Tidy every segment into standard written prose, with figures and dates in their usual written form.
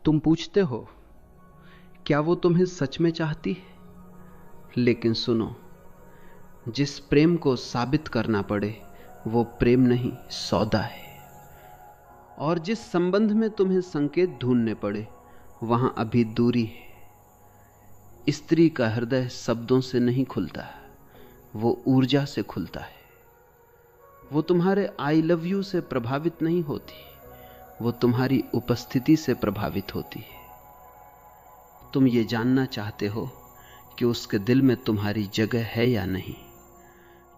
तुम पूछते हो क्या वो तुम्हें सच में चाहती है? लेकिन सुनो, जिस प्रेम को साबित करना पड़े वो प्रेम नहीं, सौदा है। और जिस संबंध में तुम्हें संकेत ढूंढने पड़े वहां अभी दूरी है। स्त्री का हृदय शब्दों से नहीं खुलता, वो ऊर्जा से खुलता है। वो तुम्हारे आई लव यू से प्रभावित नहीं होती, वो तुम्हारी उपस्थिति से प्रभावित होती है। तुम ये जानना चाहते हो कि उसके दिल में तुम्हारी जगह है या नहीं,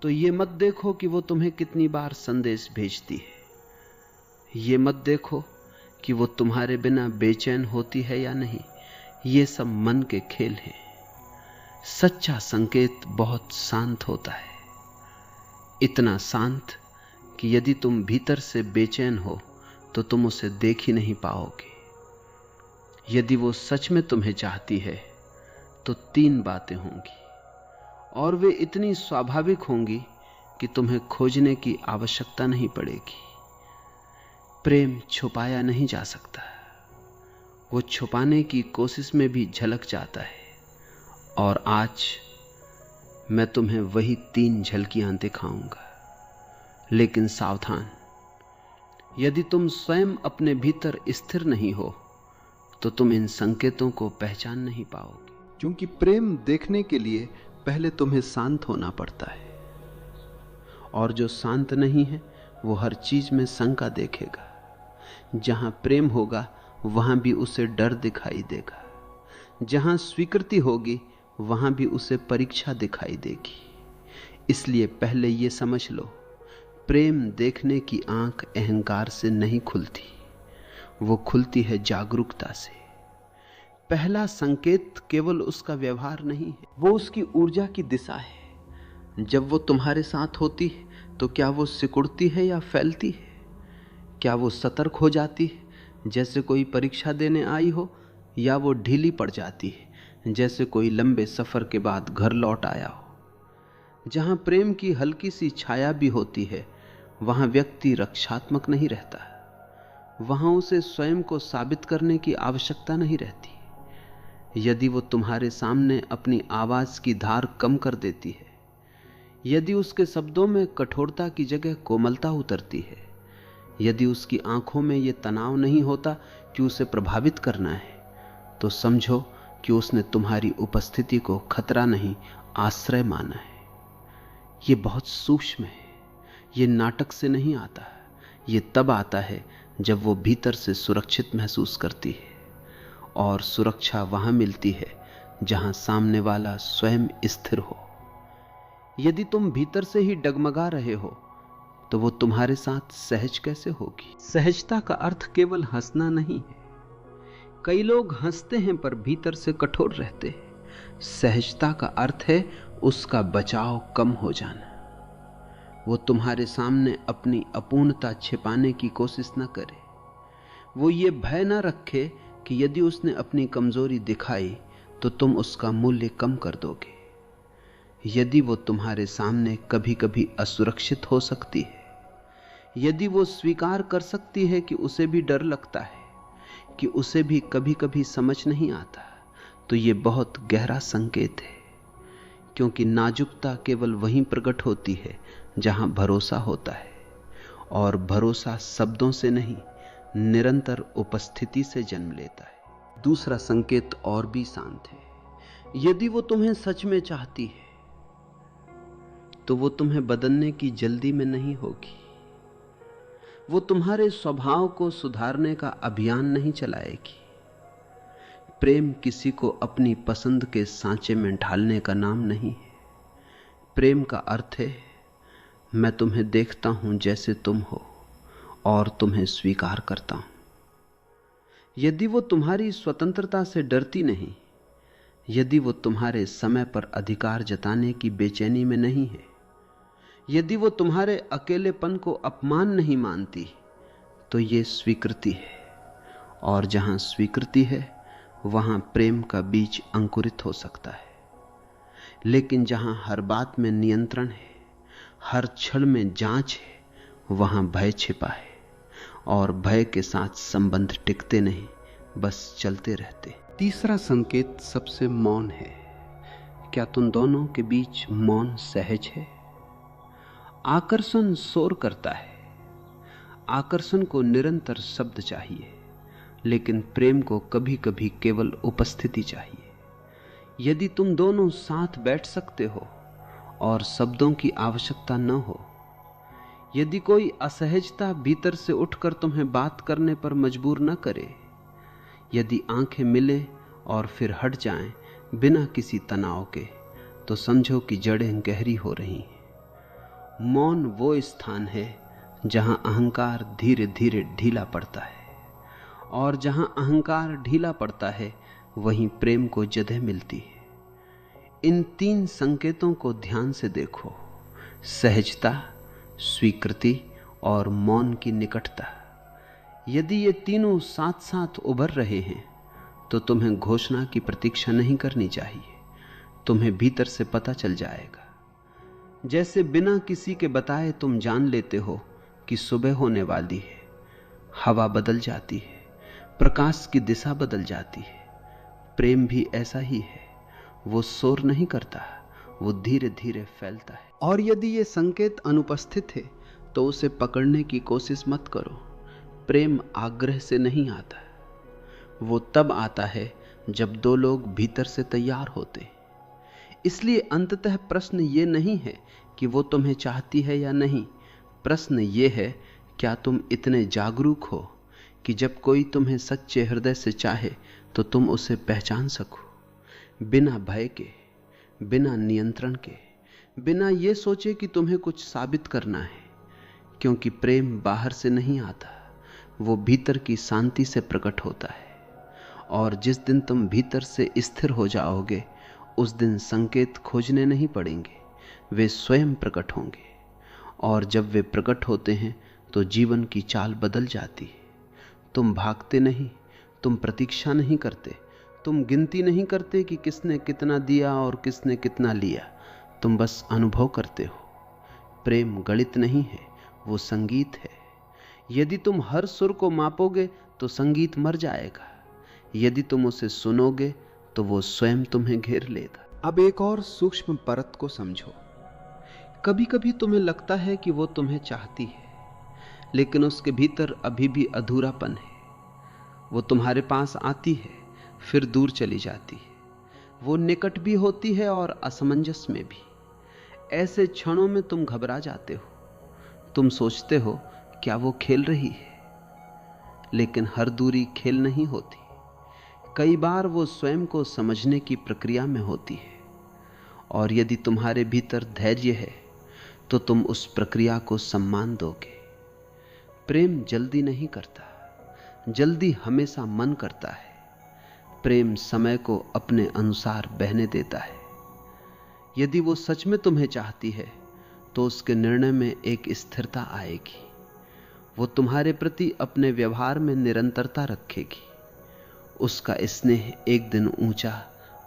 तो ये मत देखो कि वो तुम्हें कितनी बार संदेश भेजती है। ये मत देखो कि वो तुम्हारे बिना बेचैन होती है या नहीं। ये सब मन के खेल हैं। सच्चा संकेत बहुत शांत होता है, इतना शांत कि यदि तुम भीतर से बेचैन हो तो तुम उसे देख ही नहीं पाओगे। यदि वो सच में तुम्हें चाहती है तो 3 बातें होंगी, और वे इतनी स्वाभाविक होंगी कि तुम्हें खोजने की आवश्यकता नहीं पड़ेगी। प्रेम छुपाया नहीं जा सकता, वो छुपाने की कोशिश में भी झलक जाता है। और आज मैं तुम्हें वही 3 झलकियां दिखाऊंगा। लेकिन सावधान, यदि तुम स्वयं अपने भीतर स्थिर नहीं हो तो तुम इन संकेतों को पहचान नहीं पाओगे। क्योंकि प्रेम देखने के लिए पहले तुम्हें शांत होना पड़ता है, और जो शांत नहीं है वो हर चीज में शंका देखेगा। जहां प्रेम होगा वहां भी उसे डर दिखाई देगा, जहां स्वीकृति होगी वहां भी उसे परीक्षा दिखाई देगी। इसलिए पहले ये समझ लो, प्रेम देखने की आंख अहंकार से नहीं खुलती, वो खुलती है जागरूकता से। पहला संकेत केवल उसका व्यवहार नहीं है, वो उसकी ऊर्जा की दिशा है। जब वो तुम्हारे साथ होती है तो क्या वो सिकुड़ती है या फैलती है? क्या वो सतर्क हो जाती है जैसे कोई परीक्षा देने आई हो, या वो ढीली पड़ जाती है जैसे कोई लंबे सफर के बाद घर लौट आया हो? जहां प्रेम की हल्की सी छाया भी होती है वहां व्यक्ति रक्षात्मक नहीं रहता, वहां उसे स्वयं को साबित करने की आवश्यकता नहीं रहती। यदि वो तुम्हारे सामने अपनी आवाज की धार कम कर देती है, यदि उसके शब्दों में कठोरता की जगह कोमलता उतरती है, यदि उसकी आंखों में यह तनाव नहीं होता कि उसे प्रभावित करना है, तो समझो कि उसने तुम्हारी उपस्थिति को खतरा नहीं, आश्रय माना है। यह बहुत सूक्ष्म है, यह नाटक से नहीं आता, यह तब आता है जब वो भीतर से सुरक्षित महसूस करती है। और सुरक्षा वहां मिलती है जहां सामने वाला स्वयं स्थिर हो। यदि तुम भीतर से ही डगमगा रहे हो तो वो तुम्हारे साथ सहज कैसे होगी? सहजता का अर्थ केवल हंसना नहीं है। कई लोग हंसते हैं पर भीतर से कठोर रहते हैं। सहजता का अर्थ है उसका बचाव कम हो जाना। वो तुम्हारे सामने अपनी अपूर्णता छिपाने की कोशिश न करे। वो ये भय न रखे कि यदि उसने अपनी कमजोरी दिखाई तो तुम उसका मूल्य कम कर दोगे। यदि वो तुम्हारे सामने कभी कभी असुरक्षित हो सकती है, यदि वो स्वीकार कर सकती है कि उसे भी डर लगता है, कि उसे भी कभी कभी समझ नहीं आता, तो ये बहुत गहरा संकेत है। क्योंकि नाजुकता केवल वहीं प्रकट होती है जहां भरोसा होता है, और भरोसा शब्दों से नहीं, निरंतर उपस्थिति से जन्म लेता है। दूसरा संकेत और भी शांत है। यदि वो तुम्हें सच में चाहती है तो वो तुम्हें बदलने की जल्दी में नहीं होगी। वो तुम्हारे स्वभाव को सुधारने का अभियान नहीं चलाएगी। प्रेम किसी को अपनी पसंद के सांचे में ढालने का नाम नहीं है। प्रेम का अर्थ है मैं तुम्हें देखता हूं जैसे तुम हो और तुम्हें स्वीकार करता हूं। यदि वो तुम्हारी स्वतंत्रता से डरती नहीं, यदि वो तुम्हारे समय पर अधिकार जताने की बेचैनी में नहीं है, यदि वो तुम्हारे अकेलेपन को अपमान नहीं मानती, तो ये स्वीकृति है। और जहां स्वीकृति है वहां प्रेम का बीज अंकुरित हो सकता है। लेकिन जहां हर बात में नियंत्रण है, हर क्षण में जांच है, वहां भय छिपा है, और भय के साथ संबंध टिकते नहीं, बस चलते रहते। तीसरा संकेत सबसे मौन है। क्या तुम दोनों के बीच मौन सहज है? आकर्षण शोर करता है, आकर्षण को निरंतर शब्द चाहिए, लेकिन प्रेम को कभी कभी केवल उपस्थिति चाहिए। यदि तुम दोनों साथ बैठ सकते हो और शब्दों की आवश्यकता न हो, यदि कोई असहजता भीतर से उठकर तुम्हें बात करने पर मजबूर न करे, यदि आंखें मिले और फिर हट जाएं बिना किसी तनाव के, तो समझो कि जड़ें गहरी हो रही हैं। मौन वो स्थान है जहां अहंकार धीरे धीरे ढीला पड़ता है, और जहां अहंकार ढीला पड़ता है वहीं प्रेम को जगह मिलती है। इन 3 संकेतों को ध्यान से देखो: सहजता, स्वीकृति और मौन की निकटता। यदि ये तीनों साथ साथ उभर रहे हैं तो तुम्हें घोषणा की प्रतीक्षा नहीं करनी चाहिए। तुम्हें भीतर से पता चल जाएगा। जैसे बिना किसी के बताए तुम जान लेते हो कि सुबह होने वाली है, हवा बदल जाती है, प्रकाश की दिशा बदल जाती है। प्रेम भी ऐसा ही है। वो शोर नहीं करता, वो धीरे धीरे फैलता है। और यदि ये संकेत अनुपस्थित है तो उसे पकड़ने की कोशिश मत करो। प्रेम आग्रह से नहीं आता, वो तब आता है जब 2 लोग भीतर से तैयार होते। इसलिए अंततः प्रश्न ये नहीं है कि वो तुम्हें चाहती है या नहीं। प्रश्न ये है, क्या तुम इतने जागरूक हो कि जब कोई तुम्हें सच्चे हृदय से चाहे तो तुम उसे पहचान सको, बिना भय के, बिना नियंत्रण के, बिना ये सोचे कि तुम्हें कुछ साबित करना है। क्योंकि प्रेम बाहर से नहीं आता, वो भीतर की शांति से प्रकट होता है। और जिस दिन तुम भीतर से स्थिर हो जाओगे, उस दिन संकेत खोजने नहीं पड़ेंगे, वे स्वयं प्रकट होंगे। और जब वे प्रकट होते हैं तो जीवन की चाल बदल जाती है। तुम भागते नहीं, तुम प्रतीक्षा नहीं करते, तुम गिनती नहीं करते कि किसने कितना दिया और किसने कितना लिया। तुम बस अनुभव करते हो। प्रेम गणित नहीं है, वो संगीत है। यदि तुम हर सुर को मापोगे तो संगीत मर जाएगा। यदि तुम उसे सुनोगे तो वो स्वयं तुम्हें घेर लेगा। अब एक और सूक्ष्म परत को समझो। कभी कभी तुम्हें लगता है कि वो तुम्हें चाहती है, लेकिन उसके भीतर अभी भी अधूरापन है। वो तुम्हारे पास आती है, फिर दूर चली जाती है। वो निकट भी होती है और असमंजस में भी। ऐसे क्षणों में तुम घबरा जाते हो। तुम सोचते हो, क्या वो खेल रही है? लेकिन हर दूरी खेल नहीं होती। कई बार वो स्वयं को समझने की प्रक्रिया में होती है। और यदि तुम्हारे भीतर धैर्य है तो तुम उस प्रक्रिया को सम्मान दोगे। प्रेम जल्दी नहीं करता, जल्दी हमेशा मन करता है। प्रेम समय को अपने अनुसार बहने देता है। यदि वो सच में तुम्हें चाहती है तो उसके निर्णय में एक स्थिरता आएगी। वो तुम्हारे प्रति अपने व्यवहार में निरंतरता रखेगी। उसका स्नेह एक दिन ऊंचा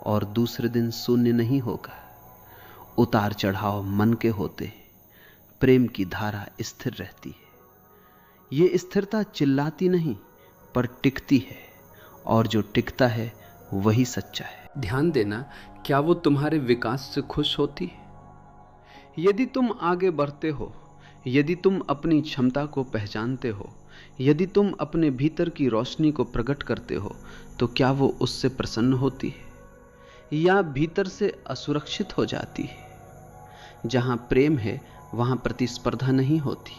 और दूसरे दिन शून्य नहीं होगा। उतार चढ़ाव मन के होते, प्रेम की धारा स्थिर रहती है। ये स्थिरता चिल्लाती नहीं पर टिकती है, और जो टिकता है वही सच्चा है। ध्यान देना, क्या वो तुम्हारे विकास से खुश होती है? यदि तुम आगे बढ़ते हो, यदि तुम अपनी क्षमता को पहचानते हो, यदि तुम अपने भीतर की रोशनी को प्रकट करते हो, तो क्या वो उससे प्रसन्न होती है या भीतर से असुरक्षित हो जाती है? जहां प्रेम है वहां प्रतिस्पर्धा नहीं होती,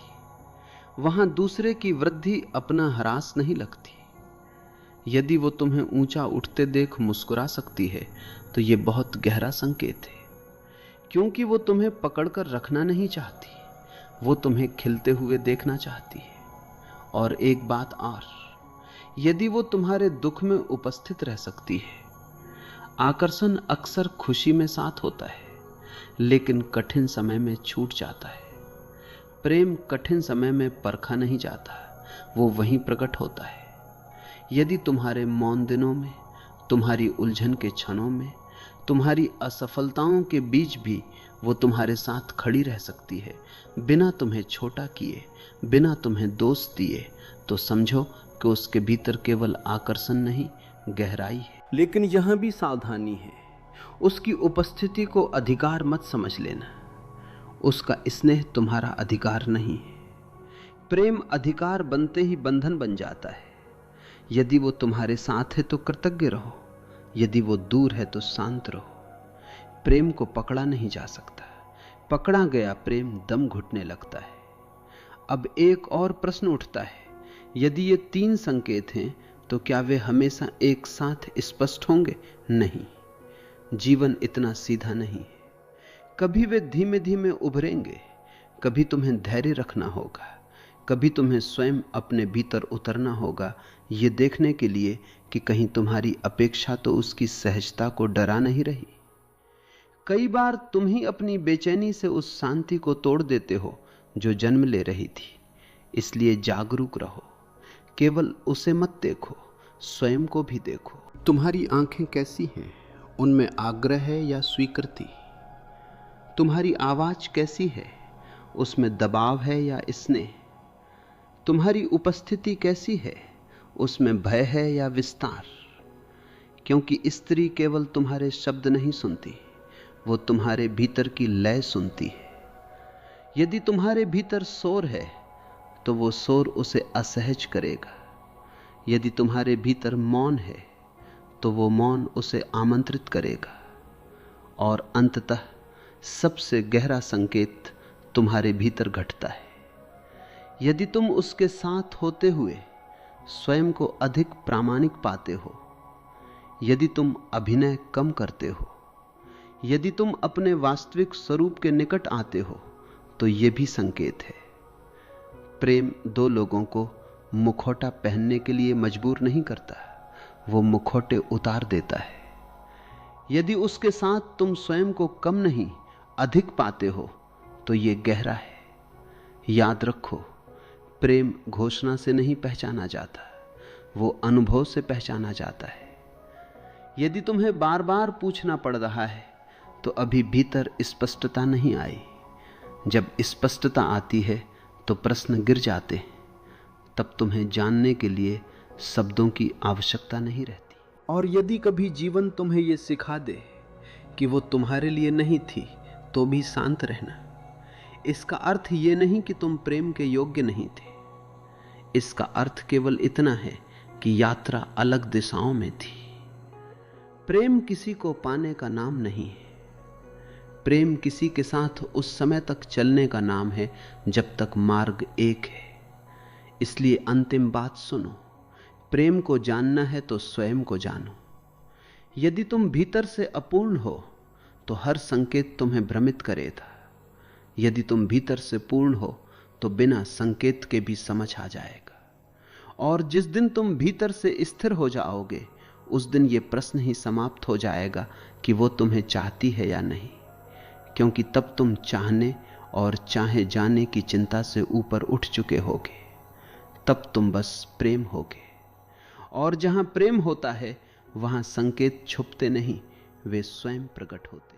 वहां दूसरे की वृद्धि अपना ह्रास नहीं लगती। यदि वो तुम्हें ऊंचा उठते देख मुस्कुरा सकती है तो ये बहुत गहरा संकेत है, क्योंकि वो तुम्हें पकड़कर रखना नहीं चाहती, वो तुम्हें खिलते हुए देखना चाहती है। और एक बात और, यदि वो तुम्हारे दुख में उपस्थित रह सकती है। आकर्षण अक्सर खुशी में साथ होता है, लेकिन कठिन समय में छूट जाता है। प्रेम कठिन समय में परखा नहीं जाता, वो वहीं प्रकट होता है। यदि तुम्हारे मौन दिनों में, तुम्हारी उलझन के क्षणों में, तुम्हारी असफलताओं के बीच भी वो तुम्हारे साथ खड़ी रह सकती है, बिना तुम्हें छोटा किए, बिना तुम्हें दोष दिए, तो समझो कि उसके भीतर केवल आकर्षण नहीं, गहराई है। लेकिन यहां भी सावधानी है, उसकी उपस्थिति को अधिकार मत समझ लेना। उसका स्नेह तुम्हारा अधिकार नहीं है। प्रेम अधिकार बनते ही बंधन बन जाता है। यदि वो तुम्हारे साथ है तो कृतज्ञ रहो, यदि वो दूर है तो शांत रहो। प्रेम को पकड़ा नहीं जा सकता, पकड़ा गया प्रेम दम घुटने लगता है। अब एक और प्रश्न उठता है, यदि ये 3 संकेत हैं तो क्या वे हमेशा एक साथ स्पष्ट होंगे? नहीं, जीवन इतना सीधा नहीं है। कभी वे धीमे धीमे उभरेंगे। कभी तुम्हें धैर्य रखना होगा, कभी तुम्हें स्वयं अपने भीतर उतरना होगा, ये देखने के लिए कि कहीं तुम्हारी अपेक्षा तो उसकी सहजता को डरा नहीं रही। कई बार तुम ही अपनी बेचैनी से उस शांति को तोड़ देते हो जो जन्म ले रही थी। इसलिए जागरूक रहो, केवल उसे मत देखो, स्वयं को भी देखो। तुम्हारी आंखें कैसी हैं? उनमें आग्रह है या स्वीकृति? तुम्हारी आवाज कैसी है? उसमें दबाव है या स्नेह? तुम्हारी उपस्थिति कैसी है? उसमें भय है या विस्तार? क्योंकि स्त्री केवल तुम्हारे शब्द नहीं सुनती, वो तुम्हारे भीतर की लय सुनती है। यदि तुम्हारे भीतर शोर है तो वो शोर उसे असहज करेगा। यदि तुम्हारे भीतर मौन है तो वो मौन उसे आमंत्रित करेगा। और अंततः सबसे गहरा संकेत तुम्हारे भीतर घटता है। यदि तुम उसके साथ होते हुए स्वयं को अधिक प्रामाणिक पाते हो, यदि तुम अभिनय कम करते हो, यदि तुम अपने वास्तविक स्वरूप के निकट आते हो, तो यह भी संकेत है। प्रेम 2 लोगों को मुखौटा पहनने के लिए मजबूर नहीं करता, वो मुखौटे उतार देता है। यदि उसके साथ तुम स्वयं को कम नहीं अधिक पाते हो तो यह गहरा है। याद रखो, प्रेम घोषणा से नहीं पहचाना जाता, वो अनुभव से पहचाना जाता है। यदि तुम्हें बार बार पूछना पड़ रहा है तो अभी भीतर स्पष्टता नहीं आई। जब स्पष्टता आती है तो प्रश्न गिर जाते हैं, तब तुम्हें जानने के लिए शब्दों की आवश्यकता नहीं रहती। और यदि कभी जीवन तुम्हें यह सिखा दे कि वो तुम्हारे लिए नहीं थी, तो भी शांत रहना। इसका अर्थ यह नहीं कि तुम प्रेम के योग्य नहीं थे। इसका अर्थ केवल इतना है कि यात्रा अलग दिशाओं में थी। प्रेम किसी को पाने का नाम नहीं है। प्रेम किसी के साथ उस समय तक चलने का नाम है जब तक मार्ग एक है। इसलिए अंतिम बात सुनो, प्रेम को जानना है तो स्वयं को जानो। यदि तुम भीतर से अपूर्ण हो तो हर संकेत तुम्हें भ्रमित करेगा। यदि तुम भीतर से पूर्ण हो तो बिना संकेत के भी समझ आ जाएगा। और जिस दिन तुम भीतर से स्थिर हो जाओगे, उस दिन यह प्रश्न ही समाप्त हो जाएगा कि वो तुम्हें चाहती है या नहीं, क्योंकि तब तुम चाहने और चाहे जाने की चिंता से ऊपर उठ चुके होगे। तब तुम बस प्रेम होगे। और जहां प्रेम होता है वहां संकेत छुपते नहीं, वे स्वयं प्रकट होते।